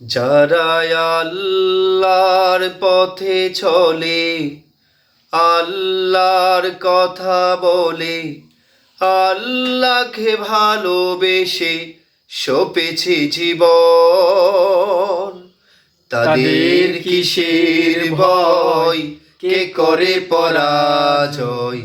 যারা আল্লাহর পথে চলে, আল্লাহর কথা বলে, আল্লাহকে ভালোবেসে সপেছে জীবন, তাদের কিসের ভয়, কে করে পরাজয়?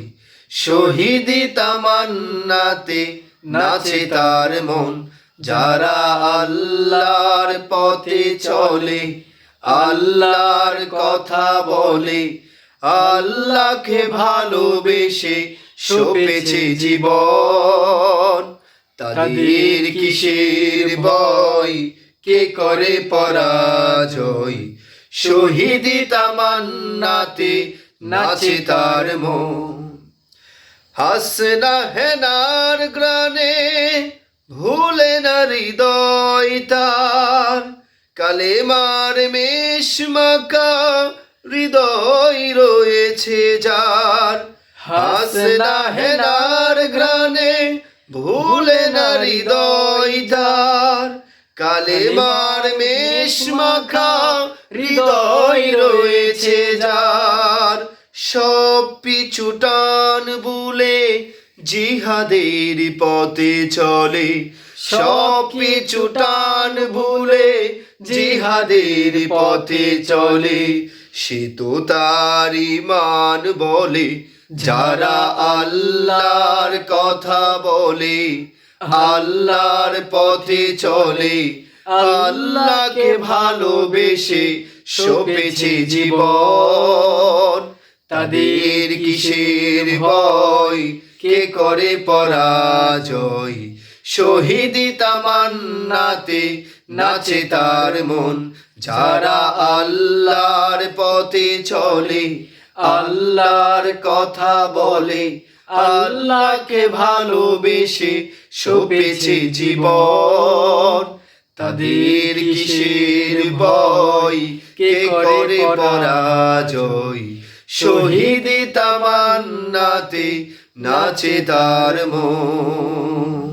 শহীদি তামান্নাতে নাচে তার মন। যারা আল্লাহর পথে চলে, আল্লাহর কথা বলে, আল্লাহকে ভালোবেসে সপেছে জীবন, তাদের কিসের ভয়, কে করে পরাজয়? শহীদি তামান্নাতে নাচে তার মন। হাসনা হেনার গ্রানে ভুলে না হৃদয় তার, কালেমার মেশমাকা হৃদয় রয়েছে যার। হাসনা হেনার গ্রানে ভুলে না হৃদয় তার, কালেমার মেশমাকা হৃদয় রয়েছে যার। সব পিছু টান ভুলে জিহাদের পথে চলে, সব পিছু টান ভুলে জিহাদের পথে চলে, সে তো তার ঈমান বলে। যারা আল্লাহর কথা বলে, আল্লাহর পথে চলে, আল্লাহকে ভালোবেসে সপেছে জীবন, তাদের কিসের ভয়, কে করে পরাজয়? শহীদি তামান্নাতে নাচে তার মন। যারা আল্লাহর পথে চলে, আল্লাহর কথা বলে, আল্লাহকে ভালোবেসে সপেছে জীবন, তাদের কিসের ভয়, কে করে পরাজয়? শহীদি তামান্নাতে নাচে তার মন।